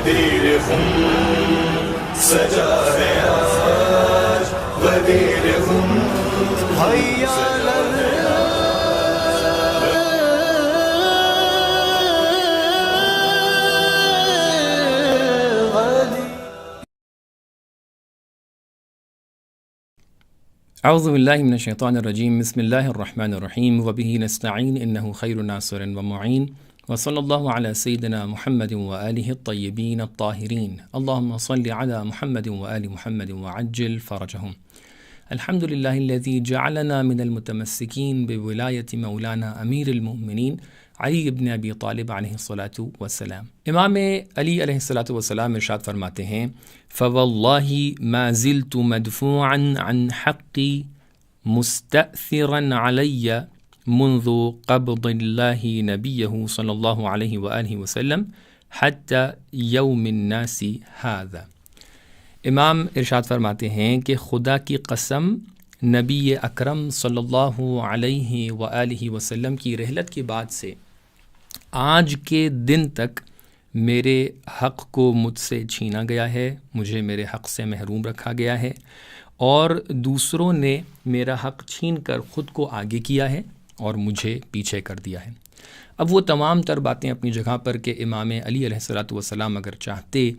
غدیر خون سجا ہے آج غدیر خون اعوذ باللہ من الشیطان الرجیم بسم اللہ الرحمن الرحیم وبہ نستعین انہ خیر ناصر ومعین وصلی اللہ علی سیدنا محمد وآلہ الطیبین الطاہرین اللہم صل علی محمد وآل محمد وعجل فرجہم. الحمد للہ الذی جعلنا من المتمسکین بولایت مولانا امیر المؤمنین علی ابن ابی طالب علیہ الصلاۃ والسلام. امام علی علیہ الصلاۃ والسلام ارشاد فرماتے ہیں فواللہ ما زلت مدفوعا عن حقی مستأثرا علی منذ قبض اللہ نبیہ صلی اللہ علیہ وآلہ وسلم حتی یوم الناس ھذا. امام ارشاد فرماتے ہیں کہ خدا کی قسم نبی اکرم صلی اللہ علیہ وآلہ وسلم کی رحلت کے بعد سے آج کے دن تک میرے حق کو مجھ سے چھینا گیا ہے، مجھے میرے حق سے محروم رکھا گیا ہے، اور دوسروں نے میرا حق چھین کر خود کو آگے کیا ہے اور مجھے پیچھے کر دیا ہے. اب وہ تمام تر باتیں اپنی جگہ پر کہ امام علی علیہ الصلاۃ والسلام اگر چاہتے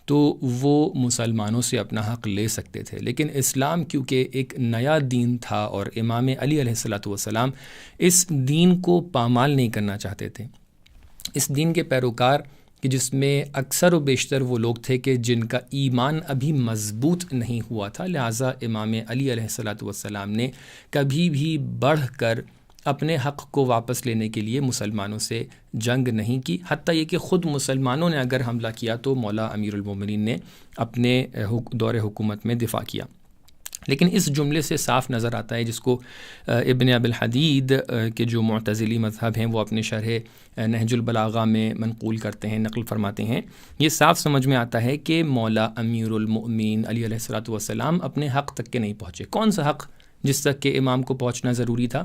تو وہ مسلمانوں سے اپنا حق لے سکتے تھے، لیکن اسلام کیونکہ ایک نیا دین تھا اور امام علی علیہ الصلاۃ والسلام اس دین کو پامال نہیں کرنا چاہتے تھے. اس دین کے پیروکار کہ جس میں اکثر و بیشتر وہ لوگ تھے کہ جن کا ایمان ابھی مضبوط نہیں ہوا تھا، لہٰذا امام علی علیہ الصلاۃ والسلام نے کبھی بھی بڑھ کر اپنے حق کو واپس لینے کے لیے مسلمانوں سے جنگ نہیں کی. حتیٰ یہ کہ خود مسلمانوں نے اگر حملہ کیا تو مولا امیر المومنین نے اپنے دور حکومت میں دفاع کیا. لیکن اس جملے سے صاف نظر آتا ہے، جس کو ابن ابی الحدید کے جو معتزلی مذہب ہیں وہ اپنے شرح نہج البلاغہ میں منقول کرتے ہیں، نقل فرماتے ہیں، یہ صاف سمجھ میں آتا ہے کہ مولا امیر المؤمنین علی علیہ الصلاۃ والسلام اپنے حق تک کے نہیں پہنچے. کون سا حق جس تک کہ امام کو پہنچنا ضروری تھا؟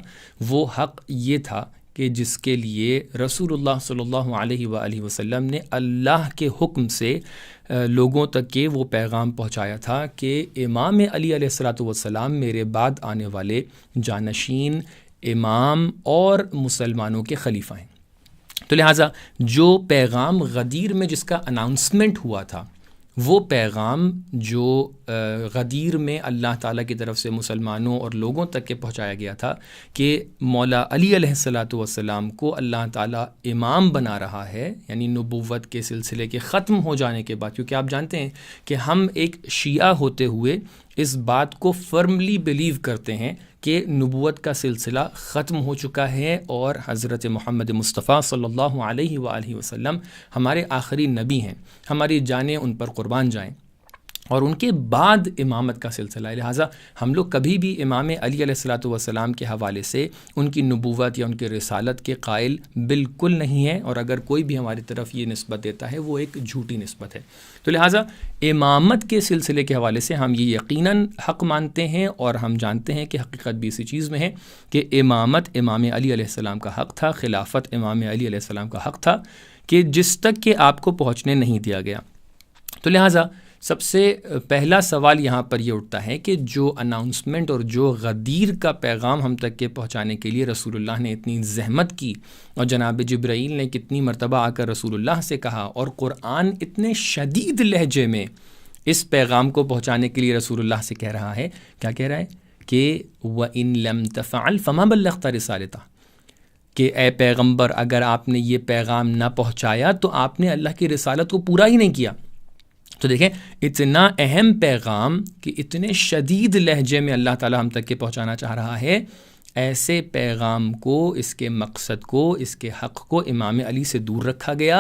وہ حق یہ تھا کہ جس کے لیے رسول اللہ صلی اللہ علیہ وآلہ وسلم نے اللہ کے حکم سے لوگوں تک کے وہ پیغام پہنچایا تھا کہ امام علی علیہ الصلاۃ والسلام میرے بعد آنے والے جانشین، امام اور مسلمانوں کے خلیفہ ہیں. تو لہٰذا جو پیغام غدیر میں جس کا اناؤنسمنٹ ہوا تھا، وہ پیغام جو غدیر میں اللہ تعالیٰ کی طرف سے مسلمانوں اور لوگوں تک کے پہنچایا گیا تھا کہ مولا علی علیہ الصلاۃ والسلام کو اللہ تعالیٰ امام بنا رہا ہے، یعنی نبوت کے سلسلے کے ختم ہو جانے کے بعد. کیونکہ آپ جانتے ہیں کہ ہم ایک شیعہ ہوتے ہوئے اس بات کو فرملی بلیو کرتے ہیں کہ نبوت کا سلسلہ ختم ہو چکا ہے اور حضرت محمد مصطفیٰ صلی اللہ علیہ وآلہ وسلم ہمارے آخری نبی ہیں، ہماری جانیں ان پر قربان جائیں، اور ان کے بعد امامت کا سلسلہ ہے. لہٰذا ہم لوگ کبھی بھی امام علی علیہ الصلاۃ والسلام کے حوالے سے ان کی نبوت یا ان کی رسالت کے قائل بالکل نہیں ہے، اور اگر کوئی بھی ہماری طرف یہ نسبت دیتا ہے وہ ایک جھوٹی نسبت ہے. تو لہٰذا امامت کے سلسلے کے حوالے سے ہم یہ یقیناً حق مانتے ہیں، اور ہم جانتے ہیں کہ حقیقت بھی اسی چیز میں ہے کہ امامت امام علی علیہ السلام کا حق تھا، خلافت امام علی علیہ السلام کا حق تھا کہ جس تک کہ آپ کو پہنچنے نہیں دیا گیا. تو لہٰذا سب سے پہلا سوال یہاں پر یہ اٹھتا ہے کہ جو اناؤنسمنٹ اور جو غدیر کا پیغام ہم تک کے پہنچانے کے لیے رسول اللہ نے اتنی زحمت کی، اور جناب جبرائیل نے کتنی مرتبہ آ کر رسول اللہ سے کہا، اور قرآن اتنے شدید لہجے میں اس پیغام کو پہنچانے کے لیے رسول اللہ سے کہہ رہا ہے، کیا کہہ رہا ہے کہ وَإِن لَمْ تَفْعَلْ فَمَا بَلَّغْتَ رِسَالَتَهُ، کہ اے پیغمبر اگر آپ نے یہ پیغام نہ پہنچایا تو آپ نے اللہ کی رسالت کو پورا ہی نہیں کیا. تو دیکھیں اتنا اہم پیغام کہ اتنے شدید لہجے میں اللہ تعالیٰ ہم تک کے پہنچانا چاہ رہا ہے، ایسے پیغام کو، اس کے مقصد کو، اس کے حق کو امام علی سے دور رکھا گیا.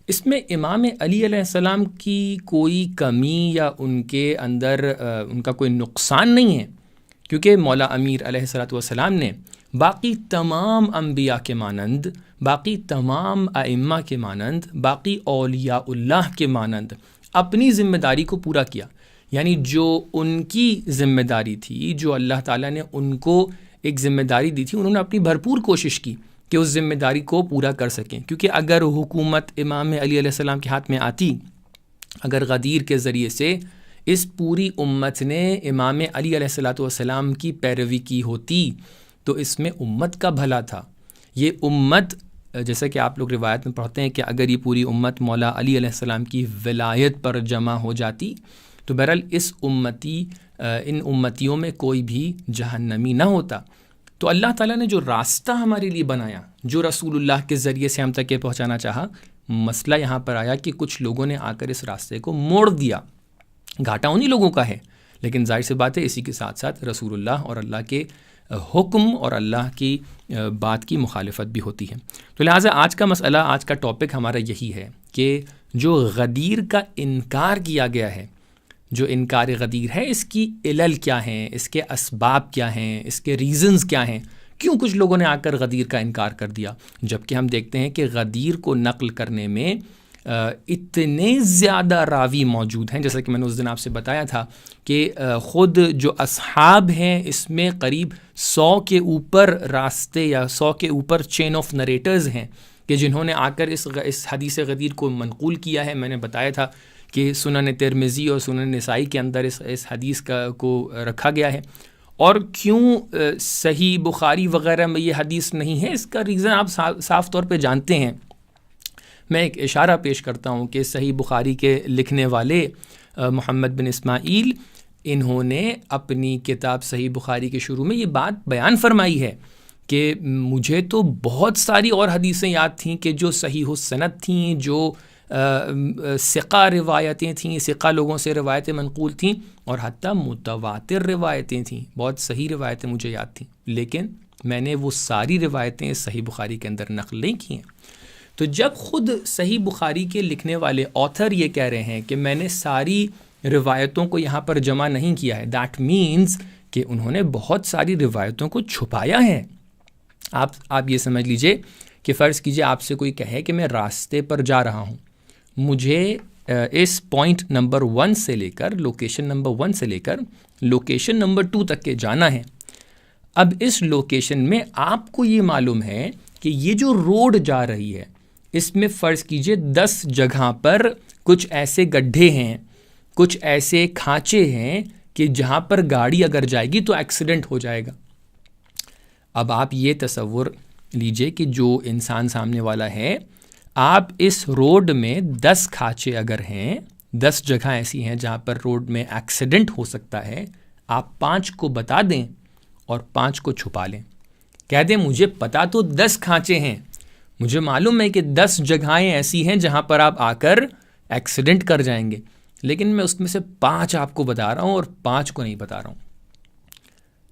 اس میں امام علی علیہ السلام کی کوئی کمی یا ان کے اندر ان کا کوئی نقصان نہیں ہے، کیونکہ مولا امیر علیہ الصلاۃ والسلام نے باقی تمام انبیاء کے مانند، باقی تمام ائمہ کے مانند، باقی اولیاء اللہ کے مانند اپنی ذمہ داری کو پورا کیا. یعنی جو ان کی ذمہ داری تھی، جو اللہ تعالیٰ نے ان کو ایک ذمہ داری دی تھی، انہوں نے اپنی بھرپور کوشش کی کہ اس ذمہ داری کو پورا کر سکیں. کیونکہ اگر حکومت امام علی علیہ السلام کے ہاتھ میں آتی، اگر غدیر کے ذریعے سے اس پوری امت نے امام علی علیہ السلام کی پیروی کی ہوتی تو اس میں امت کا بھلا تھا. یہ امت، جیسا کہ آپ لوگ روایت میں پڑھتے ہیں کہ اگر یہ پوری امت مولا علی علیہ السلام کی ولایت پر جمع ہو جاتی تو بہرحال ان امتیوں میں کوئی بھی جہنمی نہ ہوتا. تو اللہ تعالیٰ نے جو راستہ ہمارے لیے بنایا، جو رسول اللہ کے ذریعے سے ہم تک یہ پہنچانا چاہا، مسئلہ یہاں پر آیا کہ کچھ لوگوں نے آ کر اس راستے کو موڑ دیا. گھاٹا انہی لوگوں کا ہے، لیکن ظاہر سی بات ہے اسی کے ساتھ ساتھ رسول اللہ اور اللہ کے حکم اور اللہ کی بات کی مخالفت بھی ہوتی ہے. تو لہٰذا آج کا مسئلہ، آج کا ٹاپک ہمارا یہی ہے کہ جو غدیر کا انکار کیا گیا ہے، جو انکار غدیر ہے، اس کی علل کیا ہیں، اس کے اسباب کیا ہیں، اس کے ریزنز کیا ہیں، کیوں کچھ لوگوں نے آ کر غدیر کا انکار کر دیا. جبکہ ہم دیکھتے ہیں کہ غدیر کو نقل کرنے میں اتنے زیادہ راوی موجود ہیں، جیسا کہ میں نے اس دن آپ سے بتایا تھا کہ خود جو اصحاب ہیں اس میں قریب 100 کے اوپر راستے یا 100 کے اوپر چین آف نریٹرز ہیں کہ جنہوں نے آ کر اس حدیث غدیر کو منقول کیا ہے. میں نے بتایا تھا کہ سنن ترمذی اور سنن نسائی کے اندر اس حدیث کو رکھا گیا ہے. اور کیوں صحیح بخاری وغیرہ میں یہ حدیث نہیں ہے، اس کا ریزن آپ صاف طور پہ جانتے ہیں. میں ایک اشارہ پیش کرتا ہوں کہ صحیح بخاری کے لکھنے والے محمد بن اسماعیل، انہوں نے اپنی کتاب صحیح بخاری کے شروع میں یہ بات بیان فرمائی ہے کہ مجھے تو بہت ساری اور حدیثیں یاد تھیں کہ جو صحیح السند تھیں، جو ثقہ روایتیں تھیں، ثقہ لوگوں سے روایتیں منقول تھیں، اور حتیٰ متواتر روایتیں تھیں، بہت صحیح روایتیں مجھے یاد تھیں، لیکن میں نے وہ ساری روایتیں صحیح بخاری کے اندر نقل نہیں کی ہیں. تو جب خود صحیح بخاری کے لکھنے والے آتھر یہ کہہ رہے ہیں کہ میں نے ساری روایتوں کو یہاں پر جمع نہیں کیا ہے، دیٹ مینز کہ انہوں نے بہت ساری روایتوں کو چھپایا ہے. آپ یہ سمجھ لیجئے کہ فرض کیجئے آپ سے کوئی کہے کہ میں راستے پر جا رہا ہوں، مجھے اس پوائنٹ نمبر 1 سے لے کر لوکیشن نمبر 1 سے لے کر لوکیشن نمبر 2 تک کے جانا ہے. اب اس لوکیشن میں آپ کو یہ معلوم ہے کہ یہ جو روڈ جا رہی ہے اس میں فرض کیجئے 10 جگہ پر کچھ ایسے گڈھے ہیں، کچھ ایسے کھانچے ہیں کہ جہاں پر گاڑی اگر جائے گی تو ایکسیڈنٹ ہو جائے گا. اب آپ یہ تصور لیجئے کہ جو انسان سامنے والا ہے، آپ اس روڈ میں 10 کھانچے اگر ہیں، 10 جگہ ایسی ہیں جہاں پر روڈ میں ایکسیڈنٹ ہو سکتا ہے، آپ 5 کو بتا دیں اور 5 کو چھپا لیں. کہہ دیں مجھے پتا تو 10 کھانچے ہیں، مجھے معلوم ہے کہ 10 جگہیں ایسی ہیں جہاں پر آپ آ کر ایکسیڈنٹ کر جائیں گے، لیکن میں اس میں سے 5 آپ کو بتا رہا ہوں اور 5 کو نہیں بتا رہا ہوں.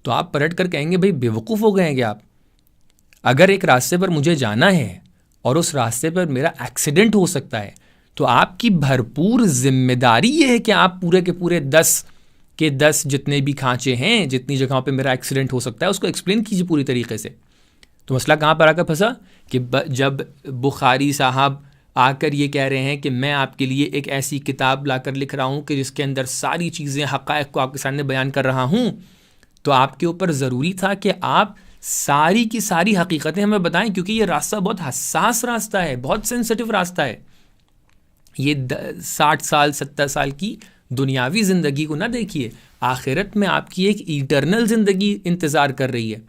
تو آپ پلٹ کر کہیں گے بھائی بے وقوف ہو گئے ہیں کیا آپ؟ اگر ایک راستے پر مجھے جانا ہے اور اس راستے پر میرا ایکسیڈنٹ ہو سکتا ہے تو آپ کی بھرپور ذمہ داری یہ ہے کہ آپ پورے کے پورے 10 کے 10 جتنے بھی کھانچے ہیں، جتنی جگہوں پہ میرا ایکسیڈنٹ ہو سکتا ہے، اس کو ایکسپلین کیجیے پوری طریقے سے. تو مسئلہ کہاں پر آ کر پھنسا کہ جب بخاری صاحب آ کر یہ کہہ رہے ہیں کہ میں آپ کے لیے ایک ایسی کتاب لا کر لکھ رہا ہوں کہ جس کے اندر ساری چیزیں، حقائق کو آپ کے سامنے بیان کر رہا ہوں، تو آپ کے اوپر ضروری تھا کہ آپ ساری کی ساری حقیقتیں ہمیں بتائیں، کیونکہ یہ راستہ بہت حساس راستہ ہے، بہت سینسٹیو راستہ ہے. یہ 60 سال 70 سال کی دنیاوی زندگی کو نہ دیکھیے، آخرت میں آپ کی ایک ایٹرنل زندگی انتظار کر رہی ہے.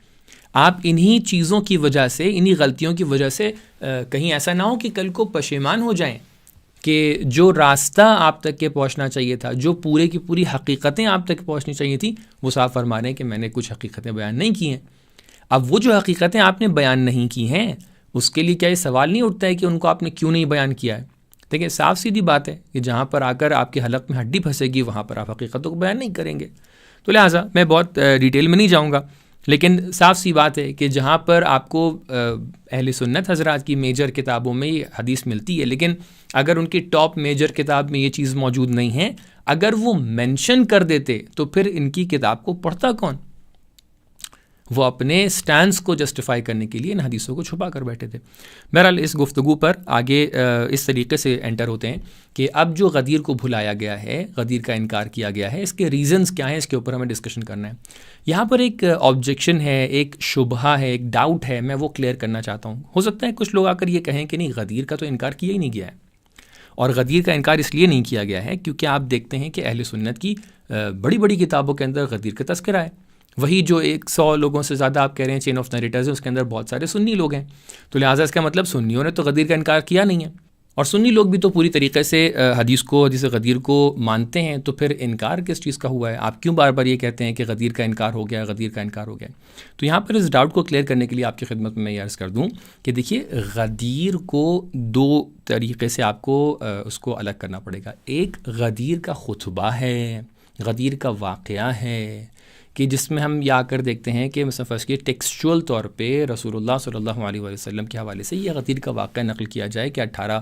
آپ انہی چیزوں کی وجہ سے، انہی غلطیوں کی وجہ سے کہیں ایسا نہ ہو کہ کل کو پشیمان ہو جائیں کہ جو راستہ آپ تک کے پہنچنا چاہیے تھا، جو پورے کی پوری حقیقتیں آپ تک پہنچنی چاہیے تھیں، وہ صاف فرما رہے ہیں کہ میں نے کچھ حقیقتیں بیان نہیں کی ہیں. اب وہ جو حقیقتیں آپ نے بیان نہیں کی ہیں، اس کے لیے کیا یہ سوال نہیں اٹھتا ہے کہ ان کو آپ نے کیوں نہیں بیان کیا ہے؟ دیکھیں صاف سیدھی بات ہے کہ جہاں پر آ کر آپ کے حلق میں ہڈی پھنسے گی وہاں پر آپ حقیقتوں کو بیان نہیں کریں گے. تو لہٰذا میں بہت ڈیٹیل میں نہیں جاؤں گا، لیکن صاف سی بات ہے کہ جہاں پر آپ کو اہل سنت حضرات کی میجر کتابوں میں یہ حدیث ملتی ہے، لیکن اگر ان کی ٹاپ میجر کتاب میں یہ چیز موجود نہیں ہے، اگر وہ مینشن کر دیتے تو پھر ان کی کتاب کو پڑھتا کون؟ وہ اپنے سٹینس کو جسٹیفائی کرنے کے لیے ان حدیثوں کو چھپا کر بیٹھے تھے۔ بہرحال اس گفتگو پر آگے اس طریقے سے انٹر ہوتے ہیں کہ اب جو غدیر کو بھلایا گیا ہے، غدیر کا انکار کیا گیا ہے، اس کے ریزنز کیا ہیں، اس کے اوپر ہمیں ڈسکشن کرنا ہے۔ یہاں پر ایک آبجیکشن ہے، ایک شبہہ ہے، ایک ڈاؤٹ ہے، میں وہ کلیئر کرنا چاہتا ہوں۔ ہو سکتا ہے کچھ لوگ آ کر یہ کہیں کہ نہیں، غدیر کا تو انکار کیا ہی نہیں گیا ہے، اور غدیر کا انکار اس لیے نہیں کیا گیا ہے کیونکہ آپ دیکھتے ہیں کہ اہل سنت کی بڑی بڑی کتابوں کے اندر غدیر کا تذکرہ ہے۔ وہی جو 100 لوگوں سے زیادہ آپ کہہ رہے ہیں چین آف نریٹرز ہیں، اس کے اندر بہت سارے سنی لوگ ہیں، تو لہٰذا اس کا مطلب سنیوں نے تو غدیر کا انکار کیا نہیں ہے، اور سنی لوگ بھی تو پوری طریقے سے حدیث غدیر کو مانتے ہیں، تو پھر انکار کس چیز کا ہوا ہے؟ آپ کیوں بار بار یہ کہتے ہیں کہ غدیر کا انکار ہو گیا، غدیر کا انکار ہو گیا؟ تو یہاں پر اس ڈاؤٹ کو کلیئر کرنے کے لیے آپ کی خدمت میں یہ عرض کر دوں کہ دیکھیے، غدیر کو 2 طریقے سے آپ کو اس کو الگ کرنا پڑے گا۔ ایک غدیر کا خطبہ ہے، غدیر کا واقعہ ہے، کہ جس میں ہم یہ آ کر دیکھتے ہیں کہ مثلا فرض کیے ٹیکسچول طور پہ رسول اللہ صلی اللہ علیہ وسلم کے حوالے سے یہ غدیر کا واقعہ نقل کیا جائے کہ 18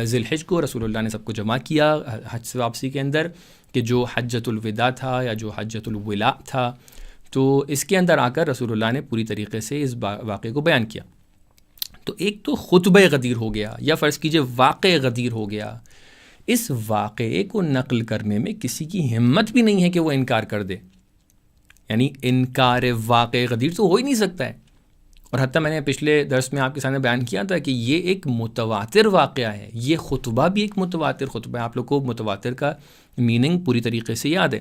ذی الحج کو رسول اللہ نے سب کو جمع کیا حج سے واپسی کے اندر، کہ جو حجۃ الوداع تھا یا جو حجۃ الولاء تھا، تو اس کے اندر آ کر رسول اللہ نے پوری طریقے سے اس واقعے کو بیان کیا۔ تو ایک تو خطبہ غدیر ہو گیا، یا فرض کیجئے واقع غدیر ہو گیا۔ اس واقعے کو نقل کرنے میں کسی کی ہمت بھی نہیں ہے کہ وہ انکار کر دے، یعنی انکار واقع غدیر تو ہو ہی نہیں سکتا ہے۔ اور حتیٰ میں نے پچھلے درس میں آپ کے سامنے بیان کیا تھا کہ یہ ایک متواتر واقعہ ہے، یہ خطبہ بھی ایک متواتر خطبہ ہے۔ آپ لوگ کو متواتر کا میننگ پوری طریقے سے یاد ہے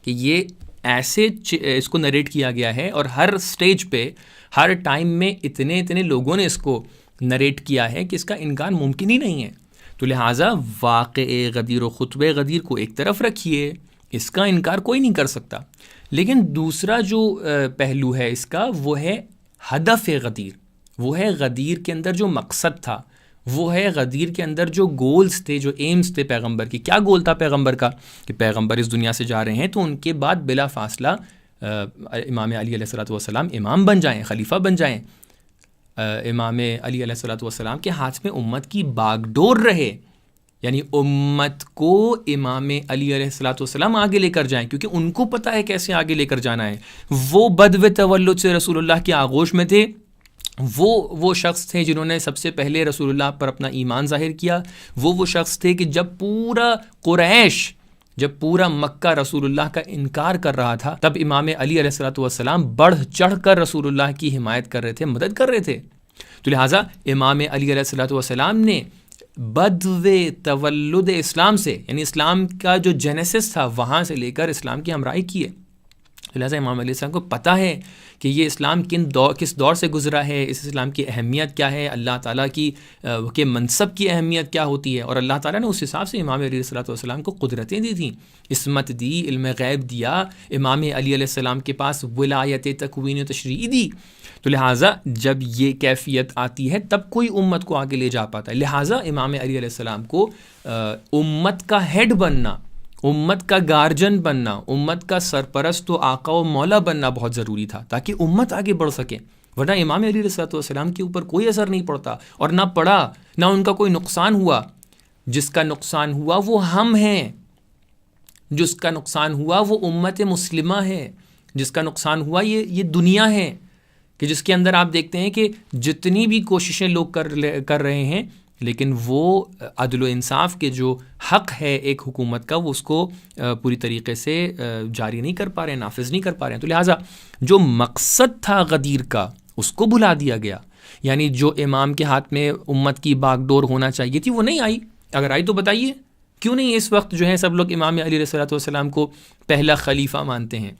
کہ یہ ایسے اس کو نریٹ کیا گیا ہے، اور ہر سٹیج پہ ہر ٹائم میں اتنے لوگوں نے اس کو نریٹ کیا ہے کہ اس کا انکار ممکن ہی نہیں ہے۔ تو لہٰذا واقع غدیر و خطبہ غدیر کو ایک طرف رکھیے، اس کا انکار کوئی نہیں کر سکتا۔ لیکن دوسرا جو پہلو ہے اس کا، وہ ہے ہدف غدیر، وہ ہے غدیر کے اندر جو مقصد تھا، وہ ہے غدیر کے اندر جو گولز تھے، جو ایمز تھے پیغمبر کی۔ کیا گول تھا پیغمبر کا؟ کہ پیغمبر اس دنیا سے جا رہے ہیں تو ان کے بعد بلا فاصلہ امام علی علیہ السلام امام بن جائیں، خلیفہ بن جائیں، امام علی علیہ السلام کے ہاتھ میں امت کی باغ ڈور رہے، یعنی امت کو امام علی علیہ السلام آگے لے کر جائیں، کیونکہ ان کو پتہ ہے کیسے آگے لے کر جانا ہے۔ وہ بدو تولد سے رسول اللہ کی آغوش میں تھے، وہ شخص تھے جنہوں نے سب سے پہلے رسول اللہ پر اپنا ایمان ظاہر کیا، وہ شخص تھے کہ جب پورا قریش، جب پورا مکہ رسول اللہ کا انکار کر رہا تھا، تب امام علی علیہ السلام بڑھ چڑھ کر رسول اللہ کی حمایت کر رہے تھے، مدد کر رہے تھے۔ تو لہٰذا امام علی علیہ السلام نے بدو تولد اسلام سے، یعنی اسلام کا جو جینیسس تھا وہاں سے لے کر اسلام کی ہمراہی کی ہے۔ لہٰذا امام علیہ السلام کو پتہ ہے کہ یہ اسلام کس دور سے گزرا ہے، اس اسلام کی اہمیت کیا ہے، اللہ تعالیٰ کے منصب کی اہمیت کیا ہوتی ہے، اور اللہ تعالیٰ نے اس حساب سے امام علیہ السلام کو قدرتیں دی تھیں، عصمت دی، علم غیب دیا، امام علی علیہ السلام کے پاس ولایت تکوین و تشریع دی۔ تو لہٰذا جب یہ کیفیت آتی ہے تب کوئی امت کو آگے لے جا پاتا ہے۔ لہٰذا امام علی علیہ السلام کو امت کا ہیڈ بننا، امت کا گارجن بننا، امت کا سرپرست و آقا و مولا بننا بہت ضروری تھا، تاکہ امت آگے بڑھ سکے۔ ورنہ امام علی علیہ السلام کے اوپر کوئی اثر نہیں پڑتا، اور نہ پڑا، نہ ان کا کوئی نقصان ہوا۔ جس کا نقصان ہوا وہ ہم ہیں، جس کا نقصان ہوا وہ امت مسلمہ ہے، جس کا نقصان ہوا یہ دنیا ہے، کہ جس کے اندر آپ دیکھتے ہیں کہ جتنی بھی کوششیں لوگ کر رہے ہیں، لیکن وہ عدل و انصاف کے جو حق ہے ایک حکومت کا، وہ اس کو پوری طریقے سے جاری نہیں کر پا رہے ہیں، نافذ نہیں کر پا رہے ہیں۔ تو لہٰذا جو مقصد تھا غدیر کا اس کو بھلا دیا گیا، یعنی جو امام کے ہاتھ میں امت کی باغ ڈور ہونا چاہیے تھی وہ نہیں آئی۔ اگر آئی تو بتائیے کیوں نہیں اس وقت جو ہے سب لوگ امام علی علیہ السلام کو پہلا خلیفہ مانتے ہیں؟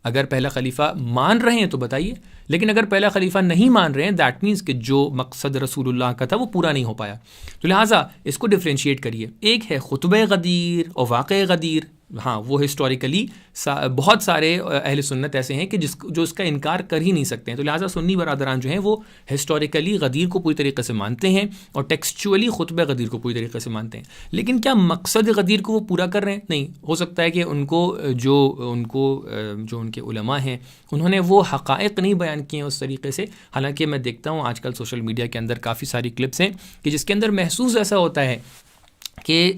اگر پہلا خلیفہ مان رہے ہیں تو بتائیے، لیکن اگر پہلا خلیفہ نہیں مان رہے ہیں دیٹ مینس کہ جو مقصد رسول اللہ کا تھا وہ پورا نہیں ہو پایا۔ تو لہٰذا اس کو ڈفرینشیٹ کریے، ایک ہے خطبہ غدیر اور واقع غدیر۔ ہاں وہ ہسٹوریکلی بہت سارے اہل سنت ایسے ہیں کہ جو اس کا انکار کر ہی نہیں سکتے ہیں، تو لہٰذا سنی برادران جو ہیں وہ ہسٹوریکلی غدیر کو پوری طریقے سے مانتے ہیں اور ٹیکسچولی خطبہ غدیر کو پوری طریقے سے مانتے ہیں، لیکن کیا مقصد غدیر کو وہ پورا کر رہے ہیں؟ نہیں، ہو سکتا ہے کہ ان کو جو ان کے علماء ہیں انہوں نے وہ حقائق نہیں بیان کیے ہیں اس طریقے سے۔ حالانکہ میں دیکھتا ہوں آج کل سوشل میڈیا کے اندر کافی ساری کلپس ہیں کہ جس کے اندر محسوس ایسا ہوتا ہے کہ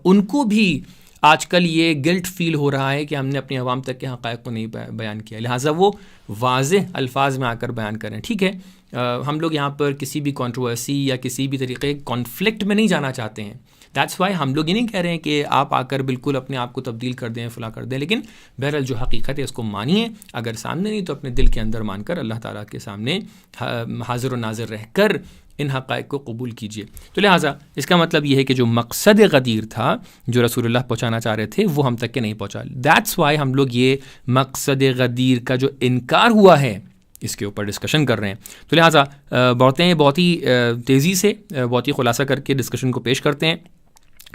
ان کو بھی آج کل یہ گلٹ فیل ہو رہا ہے کہ ہم نے اپنی عوام تک کے حقائق کو نہیں بیان کیا، لہٰذا وہ واضح الفاظ میں آ کر بیان کریں. ٹھیک ہے، ہم لوگ یہاں پر کسی بھی کنٹروورسی یا کسی بھی طریقے کانفلکٹ میں نہیں جانا چاہتے ہیں. دیٹس وائی ہم لوگ یہ نہیں کہہ رہے ہیں کہ آپ آ کر بالکل اپنے آپ کو تبدیل کر دیں، فلاں کر دیں، لیکن بہرحال جو حقیقت ہے اس کو مانیے. اگر سامنے نہیں تو اپنے دل کے اندر مان کر اللہ تعالیٰ کے سامنے حاضر و ناظر رہ کر ان حقائق کو قبول کیجیے. تو لہٰذا اس کا مطلب یہ ہے کہ جو مقصد غدیر تھا، جو رسول اللہ پہنچانا چاہ رہے تھے، وہ ہم تک کے نہیں پہنچا. دیٹس وائی ہم لوگ یہ مقصد غدیر کا جو انکار ہوا ہے اس کے اوپر ڈسکشن کر رہے ہیں. تو لہٰذا بڑھتے ہیں بہت ہی تیزی سے، بہت ہی خلاصہ کر کے ڈسکشن کو پیش کرتے ہیں.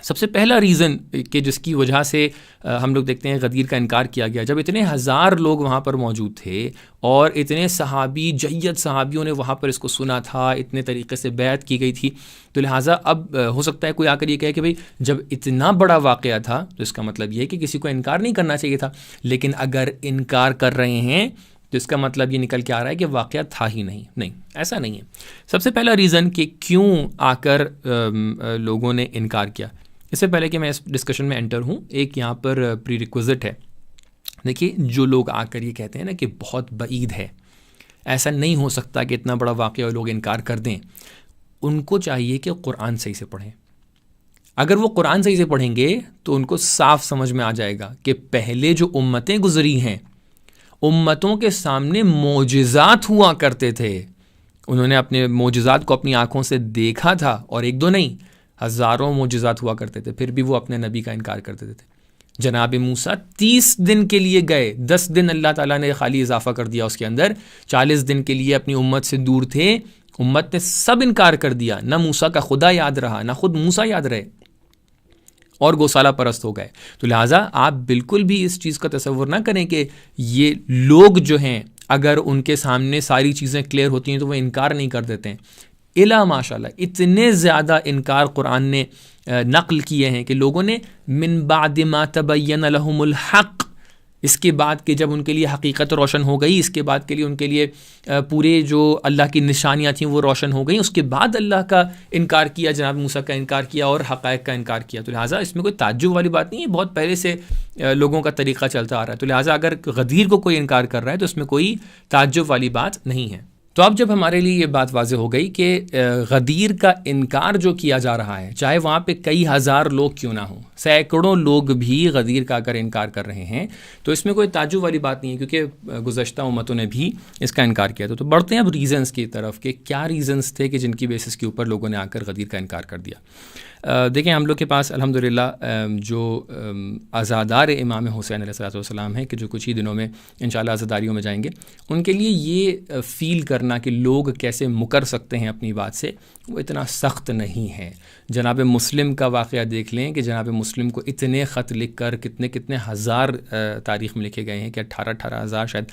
سب سے پہلا ریزن کہ جس کی وجہ سے ہم لوگ دیکھتے ہیں غدیر کا انکار کیا گیا، جب اتنے ہزار لوگ وہاں پر موجود تھے اور اتنے صحابی، جید صحابیوں نے وہاں پر اس کو سنا تھا، اتنے طریقے سے بیعت کی گئی تھی. تو لہٰذا اب ہو سکتا ہے کوئی آ کر یہ کہے کہ بھئی جب اتنا بڑا واقعہ تھا تو اس کا مطلب یہ ہے کہ کسی کو انکار نہیں کرنا چاہیے تھا. لیکن اگر انکار کر رہے ہیں تو اس کا مطلب یہ نکل کے آ رہا ہے کہ واقعہ تھا ہی نہیں. نہیں، ایسا نہیں ہے. سب سے پہلا ریزن کہ کیوں آ کر لوگوں نے انکار کیا، اس سے پہلے کہ میں اس ڈسکشن میں انٹر ہوں، ایک یہاں پر پری ریکوزٹ ہے. دیکھیے، جو لوگ آ کر یہ کہتے ہیں نا کہ بہت بعید ہے، ایسا نہیں ہو سکتا کہ اتنا بڑا واقعہ لوگ انکار کر دیں، ان کو چاہیے کہ قرآن صحیح سے پڑھیں. اگر وہ قرآن صحیح سے پڑھیں گے تو ان کو صاف سمجھ میں آ جائے گا کہ پہلے جو امتیں گزری ہیں، امتوں کے سامنے معجزات ہوا کرتے تھے. انہوں نے اپنے معجزات کو اپنی آنکھوں سے دیکھا تھا، اور ایک دو نہیں، ہزاروں معجزات ہوا کرتے تھے، پھر بھی وہ اپنے نبی کا انکار کرتے تھے. جناب موسیٰ 30 دن کے لیے گئے، 10 دن اللہ تعالیٰ نے خالی اضافہ کر دیا اس کے اندر، 40 دن کے لیے اپنی امت سے دور تھے. امت نے سب انکار کر دیا، نہ موسیٰ کا خدا یاد رہا، نہ خود موسیٰ یاد رہے، اور گوسالہ پرست ہو گئے. تو لہٰذا آپ بالکل بھی اس چیز کا تصور نہ کریں کہ یہ لوگ جو ہیں اگر ان کے سامنے ساری چیزیں کلیئر ہوتی ہیں تو وہ انکار نہیں کر دیتے ہیں. الا ماشاء اللہ اتنے زیادہ انکار قرآن نے نقل کیے ہیں کہ لوگوں نے من بعد ما تبین لهم الحق، اس کے بعد کہ جب ان کے لیے حقیقت روشن ہو گئی، اس کے بعد کے لیے ان کے لیے پورے جو اللہ کی نشانیاں تھیں وہ روشن ہو گئیں، اس کے بعد اللہ کا انکار کیا، جناب موسیٰ کا انکار کیا اور حقائق کا انکار کیا. تو لہٰذا اس میں کوئی تعجب والی بات نہیں ہے، بہت پہلے سے لوگوں کا طریقہ چلتا آ رہا ہے. تو لہٰذا اگر غدیر کو کوئی انکار کر رہا ہے تو اس میں کوئی تعجب والی بات نہیں ہے. تو اب جب ہمارے لیے یہ بات واضح ہو گئی کہ غدیر کا انکار جو کیا جا رہا ہے، چاہے وہاں پہ کئی ہزار لوگ کیوں نہ ہوں، سینکڑوں لوگ بھی غدیر کا اگر انکار کر رہے ہیں تو اس میں کوئی تعجب والی بات نہیں ہے، کیونکہ گزشتہ امتوں نے بھی اس کا انکار کیا. تو بڑھتے ہیں اب ریزنز کی طرف کہ کیا ریزنز تھے کہ جن کی بیسس کے اوپر لوگوں نے آ کر غدیر کا انکار کر دیا. دیکھیں، ہم لوگ کے پاس الحمدللہ جو عزادار امام حسین علیہ السلام ہیں کہ جو کچھ ہی دنوں میں انشاءاللہ عزاداریوں میں جائیں گے، ان کے لیے یہ فیل کرنا کہ لوگ کیسے مکر سکتے ہیں اپنی بات سے، وہ اتنا سخت نہیں ہے. جناب مسلم کا واقعہ دیکھ لیں کہ جناب مسلم کو اتنے خط لکھ کر کتنے ہزار تاریخ میں لکھے گئے ہیں کہ 18 ہزار شاید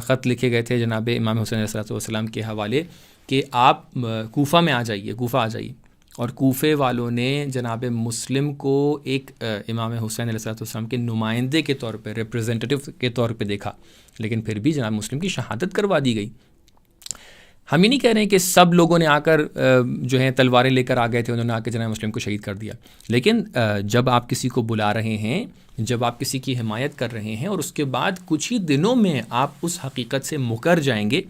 خط لکھے گئے تھے جناب امام حسین علیہ السلام کے حوالے کہ آپ کوفہ میں آ جائیے، کوفہ آ جائیے. اور کوفے والوں نے جناب مسلم کو ایک امام حسین علیہ السلام کے نمائندے کے طور پہ، ریپریزنٹیٹیو کے طور پہ دیکھا، لیکن پھر بھی جناب مسلم کی شہادت کروا دی گئی. ہم یہ نہیں کہہ رہے ہیں کہ سب لوگوں نے آ کر جو ہیں تلواریں لے کر آ گئے تھے، انہوں نے آ کے جناب مسلم کو شہید کر دیا. لیکن جب آپ کسی کو بلا رہے ہیں، جب آپ کسی کی حمایت کر رہے ہیں اور اس کے بعد کچھ ہی دنوں میں آپ اس حقیقت سے مکر جائیں گے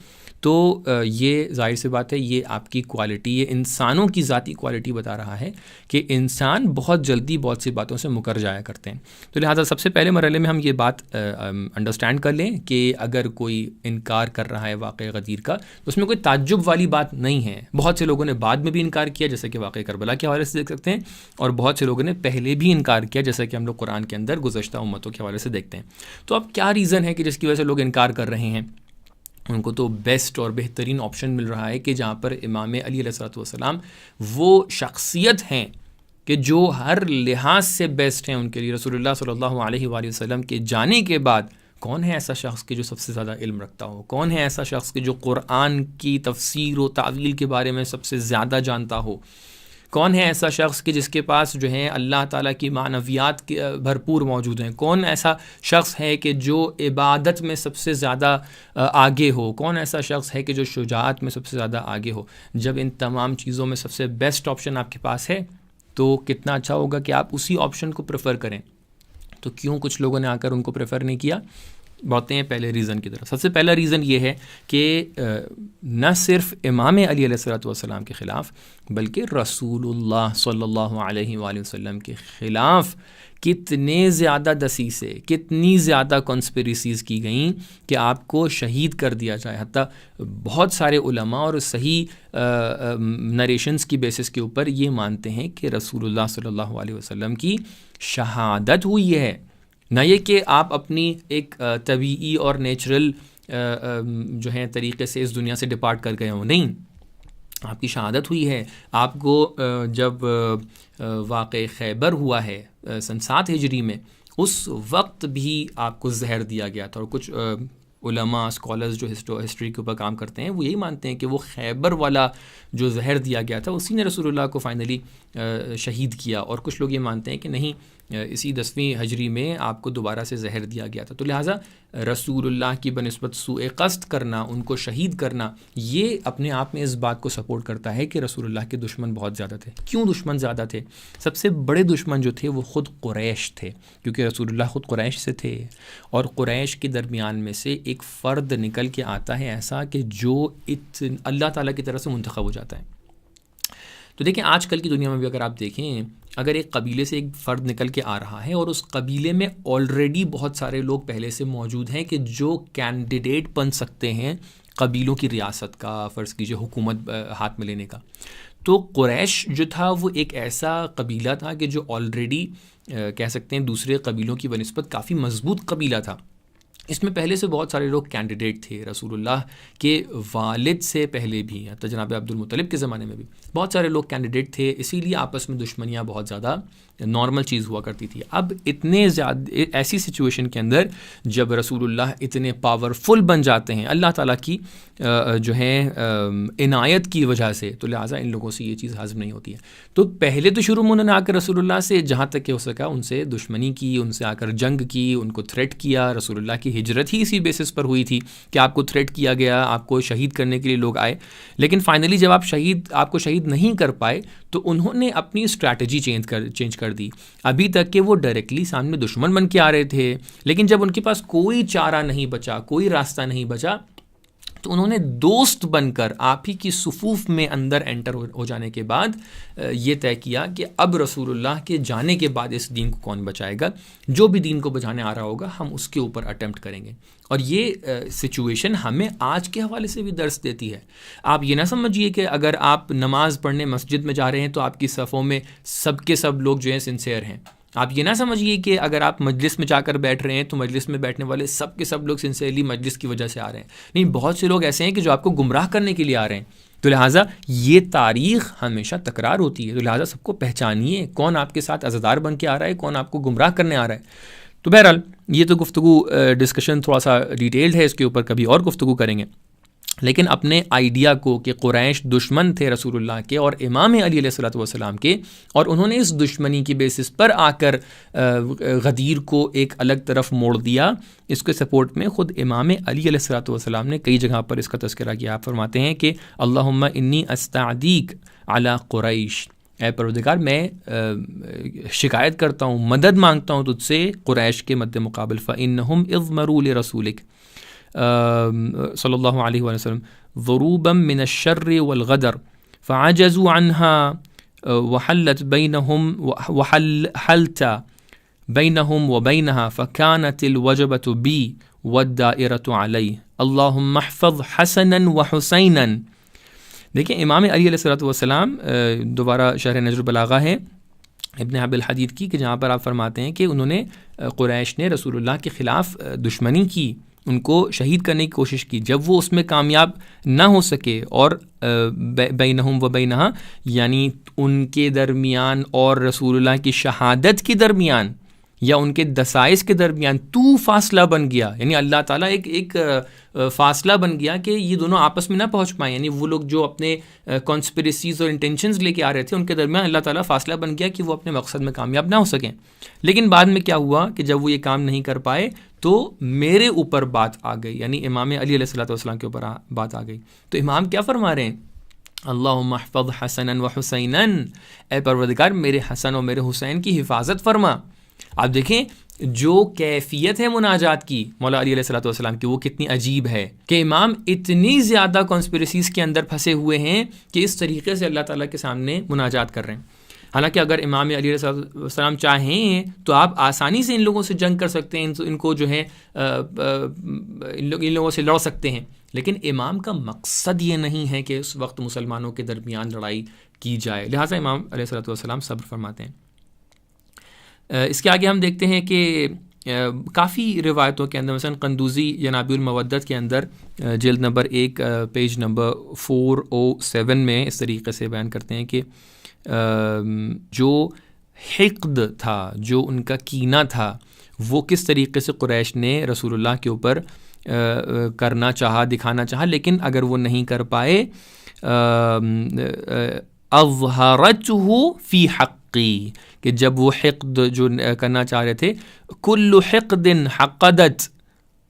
تو یہ ظاہر سی بات ہے، یہ آپ کی کوالٹی، یہ انسانوں کی ذاتی کوالٹی بتا رہا ہے کہ انسان بہت جلدی بہت سی باتوں سے مکر جایا کرتے ہیں. تو لہٰذا سب سے پہلے مرحلے میں ہم یہ بات انڈرسٹینڈ کر لیں کہ اگر کوئی انکار کر رہا ہے واقعہ غدیر کا تو اس میں کوئی تعجب والی بات نہیں ہے. بہت سے لوگوں نے بعد میں بھی انکار کیا، جیسے کہ واقعہ کربلا کے حوالے سے دیکھ سکتے ہیں، اور بہت سے لوگوں نے پہلے بھی انکار کیا، جیسا کہ ہم لوگ قرآن کے اندر گزشتہ امتوں کے حوالے سے دیکھتے ہیں. تو اب کیا ریزن ہے کہ جس کی وجہ سے لوگ انکار کر رہے ہیں؟ ان کو تو بیسٹ اور بہترین آپشن مل رہا ہے کہ جہاں پر امام علی علیہ السلام وہ شخصیت ہیں کہ جو ہر لحاظ سے بیسٹ ہیں. ان کے لیے رسول اللہ صلی اللہ علیہ وآلہ وسلم کے جانے کے بعد کون ہے ایسا شخص کہ جو سب سے زیادہ علم رکھتا ہو؟ کون ہے ایسا شخص کہ جو قرآن کی تفسیر و تعویل کے بارے میں سب سے زیادہ جانتا ہو؟ کون ہے ایسا شخص کہ جس کے پاس جو ہے اللہ تعالیٰ کی معنویات بھرپور موجود ہیں؟ کون ایسا شخص ہے کہ جو عبادت میں سب سے زیادہ آگے ہو؟ کون ایسا شخص ہے کہ جو شجاعت میں سب سے زیادہ آگے ہو؟ جب ان تمام چیزوں میں سب سے بیسٹ آپشن آپ کے پاس ہے تو کتنا اچھا ہوگا کہ آپ اسی آپشن کو پریفر کریں. تو کیوں کچھ لوگوں نے آ کر ان کو پریفر نہیں کیا؟ بڑھتے ہیں پہلے ریزن کی طرف. سب سے پہلا ریزن یہ ہے کہ نہ صرف امام علی علیہ الصلوۃ والسلام کے خلاف بلکہ رسول اللہ صلی اللہ علیہ وآلہ وسلم کے خلاف کتنے زیادہ دسیسے، کتنی زیادہ کنسپریسیز کی گئیں کہ آپ کو شہید کر دیا جائے. حتیٰ بہت سارے علماء اور صحیح نریشنز کی بیسس کے اوپر یہ مانتے ہیں کہ رسول اللہ صلی اللہ علیہ وسلم کی شہادت ہوئی ہے، نہ یہ کہ آپ اپنی ایک طبیعی اور نیچرل جو ہے طریقے سے اس دنیا سے ڈپارٹ کر گئے ہوں. نہیں، آپ کی شہادت ہوئی ہے. آپ کو جب واقع خیبر ہوا ہے سن 7 ہجری میں، اس وقت بھی آپ کو زہر دیا گیا تھا. اور کچھ علماء اسکالرز جو ہسٹری کے اوپر کام کرتے ہیں وہ یہی مانتے ہیں کہ وہ خیبر والا جو زہر دیا گیا تھا اسی نے رسول اللہ کو فائنلی شہید کیا. اور کچھ لوگ یہ مانتے ہیں کہ نہیں، اسی 10ویں ہجری میں آپ کو دوبارہ سے زہر دیا گیا تھا. تو لہٰذا رسول اللہ کی بنسبت سوء قصد کرنا، ان کو شہید کرنا، یہ اپنے آپ میں اس بات کو سپورٹ کرتا ہے کہ رسول اللہ کے دشمن بہت زیادہ تھے. کیوں دشمن زیادہ تھے؟ سب سے بڑے دشمن جو تھے وہ خود قریش تھے، کیونکہ رسول اللہ خود قریش سے تھے. اور قریش کے درمیان میں سے ایک فرد نکل کے آتا ہے ایسا کہ جو اللہ تعالیٰ کی طرف سے منتخب ہو جاتا ہے. تو دیکھیں آج کل کی دنیا میں بھی اگر آپ دیکھیں، اگر ایک قبیلے سے ایک فرد نکل کے آ رہا ہے اور اس قبیلے میں آلریڈی بہت سارے لوگ پہلے سے موجود ہیں کہ جو کینڈیڈیٹ بن سکتے ہیں قبیلوں کی ریاست کا، فرض کیجئے حکومت ہاتھ میں لینے کا، تو قریش جو تھا وہ ایک ایسا قبیلہ تھا کہ جو آلریڈی کہہ سکتے ہیں دوسرے قبیلوں کی بنسبت کافی مضبوط قبیلہ تھا. اس میں پہلے سے بہت سارے لوگ کینڈیڈیٹ تھے. رسول اللہ کے والد سے پہلے بھی، حتیٰ جناب عبد المطلب کے زمانے میں بھی بہت سارے لوگ کینڈیڈیٹ تھے. اسی لیے آپس میں دشمنیاں بہت زیادہ نارمل چیز ہوا کرتی تھی. اب اتنے زیادہ ایسی سچویشن کے اندر جب رسول اللہ اتنے پاورفل بن جاتے ہیں اللہ تعالیٰ کی جو ہے عنایت کی وجہ سے، تو لہٰذا ان لوگوں سے یہ چیز ہضم نہیں ہوتی ہے. تو پہلے تو شروع میں انہوں نے آ کر رسول اللہ سے جہاں تک کہ ہو سکا ان سے دشمنی کی، ان سے آ کر جنگ کی، ان کو تھریٹ کیا. رسول اللہ کی ہجرت ہی اسی بیسس پر ہوئی تھی کہ آپ کو تھریٹ کیا گیا، آپ کو شہید کرنے کے لیے لوگ آئے. لیکن فائنلی جب آپ کو شہید نہیں کر پائے تو انہوں نے اپنی اسٹریٹجی چینج کر دی. ابھی تک کہ وہ ڈائریکٹلی سامنے دشمن بن کے آ رہے تھے، لیکن جب ان کے پاس کوئی چارہ نہیں بچا، کوئی راستہ نہیں بچا، تو انہوں نے دوست بن کر آپ ہی کی صفوف میں اندر انٹر ہو جانے کے بعد یہ طے کیا کہ اب رسول اللہ کے جانے کے بعد اس دین کو کون بچائے گا. جو بھی دین کو بچانے آ رہا ہوگا ہم اس کے اوپر اٹیمپٹ کریں گے. اور یہ سچویشن ہمیں آج کے حوالے سے بھی درس دیتی ہے. آپ یہ نہ سمجھیے کہ اگر آپ نماز پڑھنے مسجد میں جا رہے ہیں تو آپ کی صفوں میں سب کے سب لوگ جو ہیں سنسیئر ہیں. آپ یہ نہ سمجھیے کہ اگر آپ مجلس میں جا کر بیٹھ رہے ہیں تو مجلس میں بیٹھنے والے سب کے سب لوگ سنسیئرلی مجلس کی وجہ سے آ رہے ہیں. نہیں، بہت سے لوگ ایسے ہیں کہ جو آپ کو گمراہ کرنے کے لیے آ رہے ہیں. تو لہٰذا یہ تاریخ ہمیشہ تکرار ہوتی ہے. تو لہٰذا سب کو پہچانیے کون آپ کے ساتھ عزادار بن کے آ رہا ہے، کون آپ کو گمراہ کرنے آ رہا ہے. تو بہرحال یہ تو گفتگو ڈسکشن تھوڑا سا ڈیٹیلڈ ہے، اس کے اوپر کبھی اور گفتگو کریں گے. لیکن اپنے آئیڈیا کو کہ قریش دشمن تھے رسول اللہ کے اور امام علی علیہ الصلوۃ والسلام کے، اور انہوں نے اس دشمنی کی بیسس پر آ کر غدیر کو ایک الگ طرف موڑ دیا، اس کے سپورٹ میں خود امام علی علیہ الصلوۃ والسلام نے کئی جگہ پر اس کا تذکرہ کیا. آپ فرماتے ہیں کہ اللہم انی استعدیک علی قریش، اے پروردگار میں شکایت کرتا ہوں، مدد مانگتا ہوں تجھ سے قریش کے مد مقابل. فإنہم اضمروا لرسولک صلی اللہ علیہ وسلم ضروبا من الشر والغدر فعجزوا عنها وحلت بينهم وبينها فكانت الوجبة بي والدائرة علي اللهم احفظ حسنا وحسينا. دیکھیں امام علی علیہ الصلوۃ والسلام، دوبارہ شرح نجر البلاغہ ہے ابن ابی الحدید کی، کہ جہاں پر آپ فرماتے ہیں کہ انہوں نے قریش نے رسول اللہ کے خلاف دشمنی کی، ان کو شہید کرنے کی کوشش کی. جب وہ اس میں کامیاب نہ ہو سکے اور بینہم و بینہا یعنی ان کے درمیان اور رسول اللہ کی شہادت کے درمیان یا ان کے دسائس کے درمیان تو فاصلہ بن گیا، یعنی اللہ تعالیٰ ایک فاصلہ بن گیا کہ یہ دونوں آپس میں نہ پہنچ پائیں. یعنی وہ لوگ جو اپنے کانسپریسیز اور انٹینشنز لے کے آ رہے تھے ان کے درمیان اللہ تعالیٰ فاصلہ بن گیا کہ وہ اپنے مقصد میں کامیاب نہ ہو سکیں. لیکن بعد میں کیا ہوا کہ جب وہ یہ کام نہیں کر پائے تو میرے اوپر بات آ گئی، یعنی امام علی علیہ الصلوۃ والسلام کے اوپر بات آ گئی. تو امام کیا فرما رہے ہیں؟ اللہم احفظ حسنا و حسینا، اے پروردگار میرے حسن اور میرے حسین کی حفاظت فرما. آپ دیکھیں جو کیفیت ہے مناجات کی مولا علی علیہ الصلوۃ والسلام کی، وہ کتنی عجیب ہے کہ امام اتنی زیادہ کانسپریسیز کے اندر پھنسے ہوئے ہیں کہ اس طریقے سے اللہ تعالیٰ کے سامنے مناجات کر رہے ہیں. حالانکہ اگر امام علی علیہ السلام چاہیں تو آپ آسانی سے ان لوگوں سے جنگ کر سکتے ہیں، ان کو جو ہے ان لوگوں سے لڑ سکتے ہیں، لیکن امام کا مقصد یہ نہیں ہے کہ اس وقت مسلمانوں کے درمیان لڑائی کی جائے، لہٰذا امام علیہ الصلوۃ والسلام صبر فرماتے ہیں. اس کے آگے ہم دیکھتے ہیں کہ کافی روایتوں کے اندر مثلا قندوزی ینابیع المودت کے اندر جلد نمبر 1 پیج نمبر 407 میں اس طریقے سے بیان کرتے ہیں کہ جو حقد تھا، جو ان کا کینہ تھا، وہ کس طریقے سے قریش نے رسول اللہ کے اوپر کرنا چاہا، دکھانا چاہا، لیکن اگر وہ نہیں کر پائے اظہرتہ فی حقی، کہ جب وہ حقد جو کرنا چاہ رہے تھے، کل حقد حقدت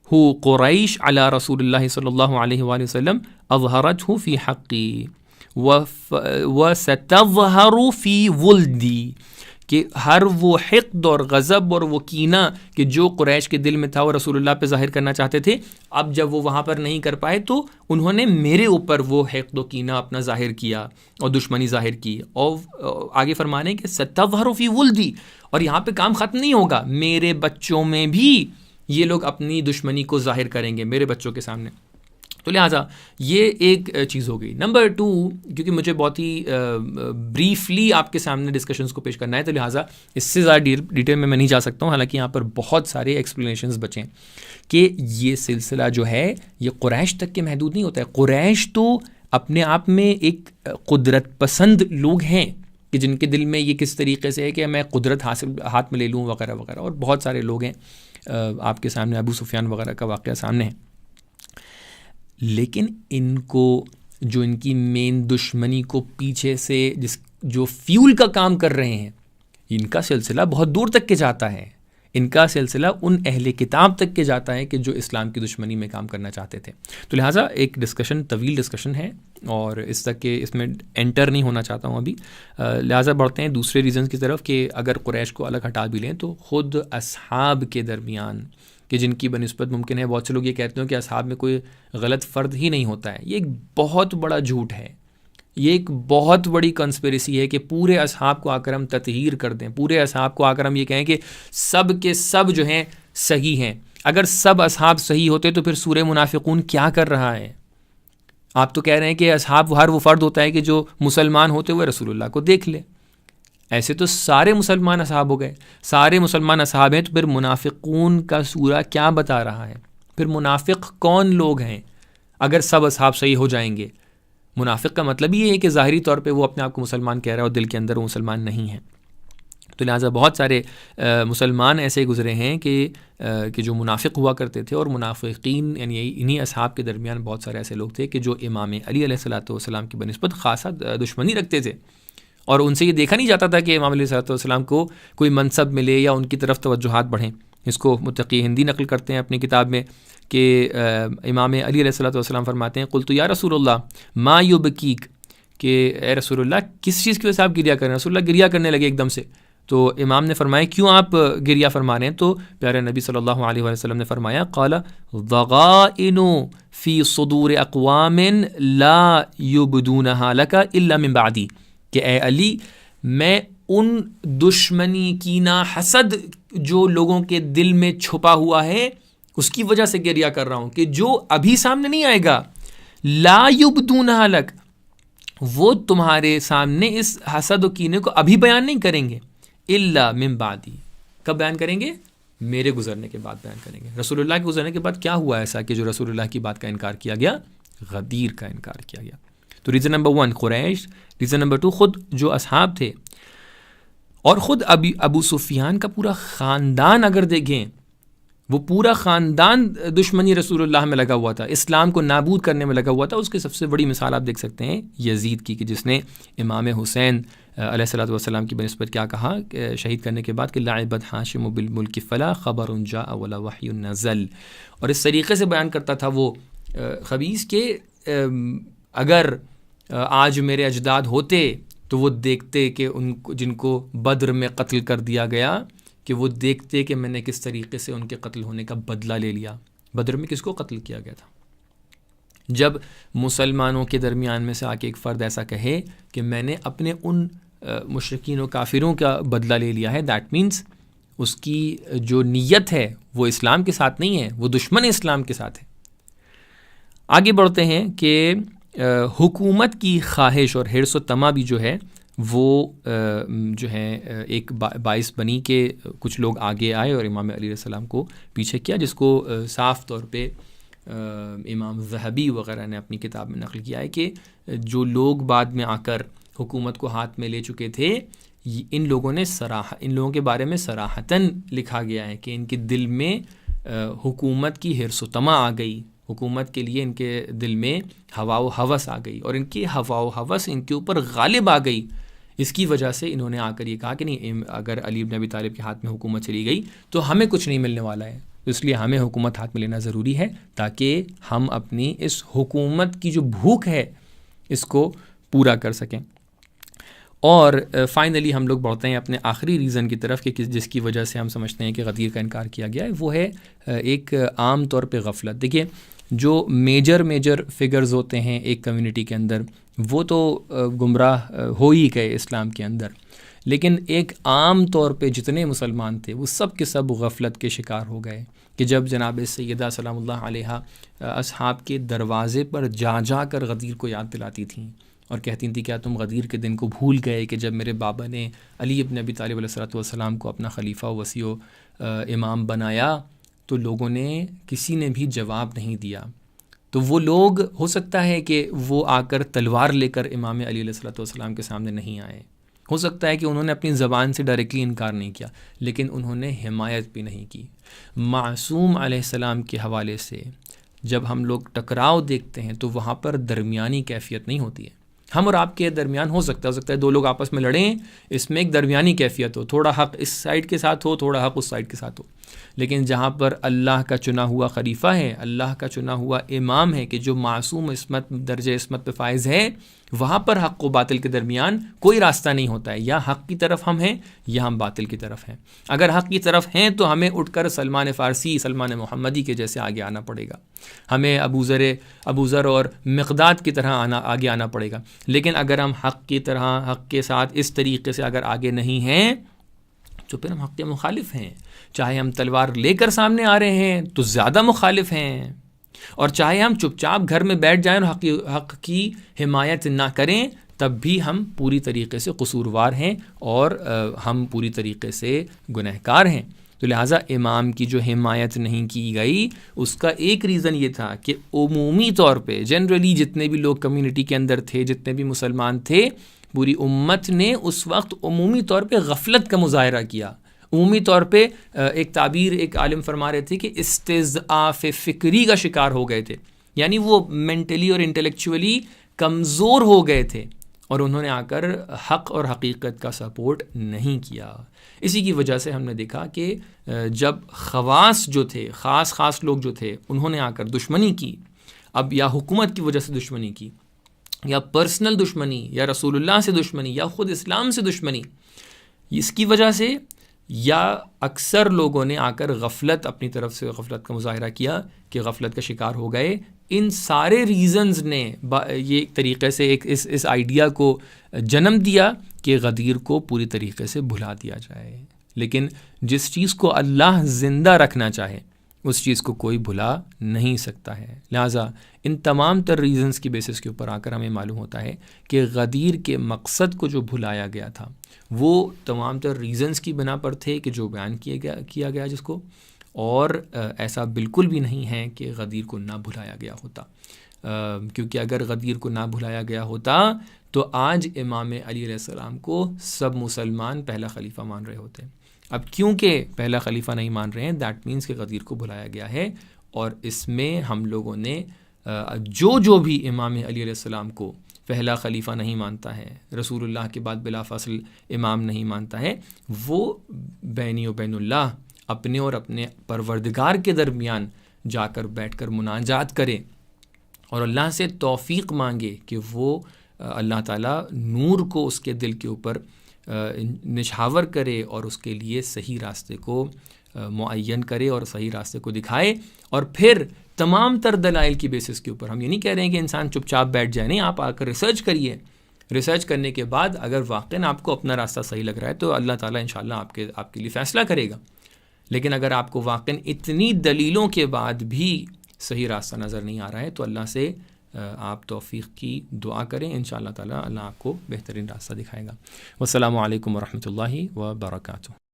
ہو قریش علی رسول اللہ صلی اللہ علیہ وآلہ وسلم اظہرتہ فی حقی وستظہر فی ولدی، کہ ہر وہ حقد اور غضب اور وہ کینہ کہ جو قریش کے دل میں تھا وہ رسول اللہ پہ ظاہر کرنا چاہتے تھے، اب جب وہ وہاں پر نہیں کر پائے تو انہوں نے میرے اوپر وہ حقد و کینہ اپنا ظاہر کیا اور دشمنی ظاہر کی. اور آگے فرمانے کہ ستظہر فی ولدی، اور یہاں پہ کام ختم نہیں ہوگا، میرے بچوں میں بھی یہ لوگ اپنی دشمنی کو ظاہر کریں گے میرے بچوں کے سامنے. تو لہٰذا یہ ایک چیز ہو گئی. نمبر 2، کیونکہ مجھے بہت ہی بریفلی آپ کے سامنے ڈسکشنز کو پیش کرنا ہے، تو لہٰذا اس سے زیادہ ڈیٹیل میں نہیں جا سکتا ہوں، حالانکہ یہاں پر بہت سارے ایکسپلینیشنز بچیں کہ یہ سلسلہ جو ہے یہ قریش تک کے محدود نہیں ہوتا ہے. قریش تو اپنے آپ میں ایک قدرت پسند لوگ ہیں کہ جن کے دل میں یہ کس طریقے سے ہے کہ میں قدرت ہاتھ میں لے لوں وغیرہ وغیرہ، اور بہت سارے لوگ ہیں آپ کے سامنے، ابو سفیان وغیرہ کا واقعہ سامنے ہے. لیکن ان کو جو ان کی مین دشمنی کو پیچھے سے جو فیول کا کام کر رہے ہیں، ان کا سلسلہ بہت دور تک کے جاتا ہے. ان کا سلسلہ ان اہل کتاب تک کے جاتا ہے کہ جو اسلام کی دشمنی میں کام کرنا چاہتے تھے. تو لہٰذا ایک ڈسکشن، طویل ڈسکشن ہے، اور اس تک کہ اس میں انٹر نہیں ہونا چاہتا ہوں ابھی. لہٰذا بڑھتے ہیں دوسرے ریزنز کی طرف کہ اگر قریش کو الگ ہٹا بھی لیں تو خود اصحاب کے درمیان کہ جن کی بنسبت ممکن ہے بہت سے لوگ یہ کہتے ہیں کہ اصحاب میں کوئی غلط فرد ہی نہیں ہوتا ہے، یہ ایک بہت بڑا جھوٹ ہے. یہ ایک بہت بڑی کنسپریسی ہے کہ پورے اصحاب کو آ کر ہم تطہیر کر دیں، پورے اصحاب کو آ کر ہم یہ کہیں کہ سب کے سب جو ہیں صحیح ہیں. اگر سب اصحاب صحیح ہوتے تو پھر سورہ منافقون کیا کر رہا ہے؟ آپ تو کہہ رہے ہیں کہ اصحاب ہر وہ فرد ہوتا ہے کہ جو مسلمان ہوتے ہوئے رسول اللہ کو دیکھ لے. ایسے تو سارے مسلمان اصحاب ہو گئے، سارے مسلمان اصحاب ہیں، تو پھر منافقون کا سورہ کیا بتا رہا ہے؟ پھر منافق کون لوگ ہیں اگر سب اصحاب صحیح ہو جائیں گے؟ منافق کا مطلب یہ ہے کہ ظاہری طور پہ وہ اپنے آپ کو مسلمان کہہ رہا ہے اور دل کے اندر وہ مسلمان نہیں ہے. تو لہٰذا بہت سارے مسلمان ایسے گزرے ہیں کہ جو منافق ہوا کرتے تھے، اور منافقین یعنی انہی اصحاب کے درمیان بہت سارے ایسے لوگ تھے کہ جو امام علی علیہ الصلوۃ والسلام کی بنسبت خاصا دشمنی رکھتے تھے، اور ان سے یہ دیکھا نہیں جاتا تھا کہ امام علیہ الصلوۃ والسلام کو کوئی منصب ملے یا ان کی طرف توجہات بڑھیں. اس کو متقی ہندی نقل کرتے ہیں اپنی کتاب میں کہ امام علی علیہ الصلوۃ والسلام فرماتے ہیں قلت یا رسول اللہ ما یبکیک، کہ اے رسول اللہ کس چیز کی وجہ سے آپ گریا کر رہے ہیں؟ رسول اللہ گریا کرنے لگے ایک دم سے. تو امام نے فرمایا کیوں آپ گریا فرما رہے ہیں؟ تو پیارے نبی صلی اللہ علیہ وسلم نے فرمایا قال ضغائن فی صدور اقوام لا یبدونها لک الا من بعدی، کہ اے علی میں ان دشمنی، کینہ، حسد جو لوگوں کے دل میں چھپا ہوا ہے اس کی وجہ سے گریہ کر رہا ہوں کہ جو ابھی سامنے نہیں آئے گا، لا یبدونها لک، وہ تمہارے سامنے اس حسد و کینے کو ابھی بیان نہیں کریں گے، الا من بعدی، کب بیان کریں گے؟ میرے گزرنے کے بعد بیان کریں گے. رسول اللہ کے گزرنے کے بعد کیا ہوا ایسا کہ جو رسول اللہ کی بات کا انکار کیا گیا؟ غدیر کا انکار کیا گیا. تو ریزن نمبر 1 قریش، ریزن نمبر 2 خود جو اصحاب تھے، اور خود ابو سفیان کا پورا خاندان اگر دیکھیں، وہ پورا خاندان دشمنی رسول اللہ میں لگا ہوا تھا، اسلام کو نابود کرنے میں لگا ہوا تھا. اس کی سب سے بڑی مثال آپ دیکھ سکتے ہیں یزید کی، کہ جس نے امام حسین علیہ الصلوۃ والسلام کی بنسبت کیا کہا شہید کرنے کے بعد کہ لعبت ہاشم بالملک فلا خبر جاء ولا وحی نزل. اور اس طریقے سے بیان کرتا تھا وہ خبیث کہ اگر آج میرے اجداد ہوتے تو وہ دیکھتے کہ ان کو جن کو بدر میں قتل کر دیا گیا کہ وہ دیکھتے کہ میں نے کس طریقے سے ان کے قتل ہونے کا بدلہ لے لیا۔ بدر میں کس کو قتل کیا گیا تھا؟ جب مسلمانوں کے درمیان میں سے آ کے ایک فرد ایسا کہے کہ میں نے اپنے ان مشرکین و کافروں کا بدلہ لے لیا ہے، دیٹ مینس اس کی جو نیت ہے وہ اسلام کے ساتھ نہیں ہے، وہ دشمن اسلام کے ساتھ ہے۔ آگے بڑھتے ہیں کہ حکومت کی خواہش اور حرص و طمع بھی جو ہے وہ جو ہے ایک باعث بنی کہ کچھ لوگ آگے آئے اور امام علیہ السلام کو پیچھے کیا، جس کو صاف طور پہ امام ذہبی وغیرہ نے اپنی کتاب میں نقل کیا ہے کہ جو لوگ بعد میں آ کر حکومت کو ہاتھ میں لے چکے تھے، ان لوگوں کے بارے میں صراحتاً لکھا گیا ہے کہ ان کے دل میں حکومت کی حرص و طمع آ گئی، حکومت کے لیے ان کے دل میں ہوا و ہوس آ گئی، اور ان کی ہوا و ہوس ان کے اوپر غالب آ گئی۔ اس کی وجہ سے انہوں نے آ کر یہ کہا کہ نہیں، اگر علی بن ابی طالب کے ہاتھ میں حکومت چلی گئی تو ہمیں کچھ نہیں ملنے والا ہے، اس لیے ہمیں حکومت ہاتھ میں لینا ضروری ہے تاکہ ہم اپنی اس حکومت کی جو بھوک ہے اس کو پورا کر سکیں۔ اور فائنلی ہم لوگ بڑھتے ہیں اپنے آخری ریزن کی طرف کہ جس کی وجہ سے ہم سمجھتے ہیں کہ غدیر کا انکار کیا گیا ہے، وہ ہے ایک عام طور پہ غفلت۔ دیکھیے، جو میجر فگرز ہوتے ہیں ایک کمیونٹی کے اندر وہ تو گمراہ ہو ہی گئے اسلام کے اندر، لیکن ایک عام طور پہ جتنے مسلمان تھے وہ سب کے سب غفلت کے شکار ہو گئے کہ جب جناب سیدہ سلام اللہ علیہا اصحاب کے دروازے پر جا کر غدیر کو یاد دلاتی تھیں اور کہتی تھیں کیا تم غدیر کے دن کو بھول گئے کہ جب میرے بابا نے علی ابن ابی طالب علیہ السلام کو اپنا خلیفہ وصی و امام بنایا تو لوگوں نے کسی نے بھی جواب نہیں دیا۔ تو وہ لوگ ہو سکتا ہے کہ وہ آ کر تلوار لے کر امام علی علیہ السلام کے سامنے نہیں آئے، ہو سکتا ہے کہ انہوں نے اپنی زبان سے ڈائریکٹلی انکار نہیں کیا، لیکن انہوں نے حمایت بھی نہیں کی۔ معصوم علیہ السلام کے حوالے سے جب ہم لوگ ٹکراؤ دیکھتے ہیں تو وہاں پر درمیانی کیفیت نہیں ہوتی ہے۔ ہم اور آپ کے درمیان ہو سکتا ہے دو لوگ آپس میں لڑیں، اس میں ایک درمیانی کیفیت ہو، تھوڑا حق اس سائڈ کے ساتھ ہو، تھوڑا حق اس سائڈ کے ساتھ ہو، لیکن جہاں پر اللہ کا چنا ہوا خلیفہ ہے، اللہ کا چنا ہوا امام ہے کہ جو معصوم عصمت درجہ عصمت پہ فائز ہے، وہاں پر حق و باطل کے درمیان کوئی راستہ نہیں ہوتا ہے، یا حق کی طرف ہم ہیں یا ہم باطل کی طرف ہیں۔ اگر حق کی طرف ہیں تو ہمیں اٹھ کر سلمان فارسی، سلمان محمدی کے جیسے آگے آنا پڑے گا، ہمیں ابو ذر اور مقداد کی طرح آگے آنا پڑے گا، لیکن اگر ہم حق کی طرح حق کے ساتھ اس طریقے سے اگر آگے نہیں ہیں تو پھر ہم حق کے مخالف ہیں۔ چاہے ہم تلوار لے کر سامنے آ رہے ہیں تو زیادہ مخالف ہیں، اور چاہے ہم چپ چاپ گھر میں بیٹھ جائیں اور حق کی حمایت نہ کریں تب بھی ہم پوری طریقے سے قصوروار ہیں اور ہم پوری طریقے سے گنہگار ہیں۔ تو لہٰذا امام کی جو حمایت نہیں کی گئی اس کا ایک ریزن یہ تھا کہ عمومی طور پہ جنرلی جتنے بھی لوگ کمیونٹی کے اندر تھے، جتنے بھی مسلمان تھے، پوری امت نے اس وقت عمومی طور پہ غفلت کا مظاہرہ کیا۔ عمومی طور پہ ایک تعبیر ایک عالم فرما رہے تھے کہ استضعاف فکری کا شکار ہو گئے تھے، یعنی وہ مینٹلی اور انٹلیکچولی کمزور ہو گئے تھے اور انہوں نے آ کر حق اور حقیقت کا سپورٹ نہیں کیا۔ اسی کی وجہ سے ہم نے دیکھا کہ جب خواص جو تھے، خاص لوگ جو تھے، انہوں نے آ کر دشمنی کی، اب یا حکومت کی وجہ سے دشمنی کی، یا پرسنل دشمنی، یا رسول اللہ سے دشمنی، یا خود اسلام سے دشمنی، اس کی وجہ سے یا اکثر لوگوں نے آ کر غفلت اپنی طرف سے غفلت کا مظاہرہ کیا کہ غفلت کا شکار ہو گئے۔ ان سارے ریزنز نے یہ ایک طریقے سے اس آئیڈیا کو جنم دیا کہ غدیر کو پوری طریقے سے بھلا دیا جائے، لیکن جس چیز کو اللہ زندہ رکھنا چاہے اس چیز کو کوئی بھلا نہیں سکتا ہے۔ لہٰذا ان تمام تر ریزنز کی بیسس کے اوپر آ کر ہمیں معلوم ہوتا ہے کہ غدیر کے مقصد کو جو بھلایا گیا تھا وہ تمام تر ریزنز کی بنا پر تھے کہ جو بیان کیا گیا جس کو، اور ایسا بالکل بھی نہیں ہے کہ غدیر کو نہ بھلایا گیا ہوتا، کیونکہ اگر غدیر کو نہ بھلایا گیا ہوتا تو آج امام علی علیہ السلام کو سب مسلمان پہلا خلیفہ مان رہے ہوتے۔ اب کیونکہ پہلا خلیفہ نہیں مان رہے ہیں، دیٹ مینس کہ غدیر کو بھلایا گیا ہے، اور اس میں ہم لوگوں نے جو بھی امام علی علیہ السلام کو پہلا خلیفہ نہیں مانتا ہے، رسول اللہ کے بعد بلا فاصل امام نہیں مانتا ہے، وہ بینی و بین اللہ اپنے اور اپنے پروردگار کے درمیان جا کر بیٹھ کر مناجات کرے اور اللہ سے توفیق مانگے کہ وہ اللہ تعالیٰ نور کو اس کے دل کے اوپر نچھاور کرے اور اس کے لیے صحیح راستے کو معین کرے اور صحیح راستے کو دکھائے. اور پھر تمام تر دلائل کی بیسس کے اوپر، ہم یہ نہیں کہہ رہے ہیں کہ انسان چپ چاپ بیٹھ جائے، نہیں، آپ آ کر ریسرچ کریے. ریسرچ کرنے کے بعد اگر واقعاً آپ کو اپنا راستہ صحیح لگ رہا ہے تو اللہ تعالیٰ انشاءاللہ آپ کے لیے فیصلہ کرے گا. لیکن اگر آپ کو واقعاً اتنی دلیلوں کے بعد بھی صحیح راستہ نظر نہیں آ رہا ہے تو اللہ سے آپ توفیق کی دعا کریں، انشاءاللہ تعالیٰ اللہ آپ کو بہترین راستہ دکھائے گا. والسلام علیکم ورحمۃ اللہ وبرکاتہ.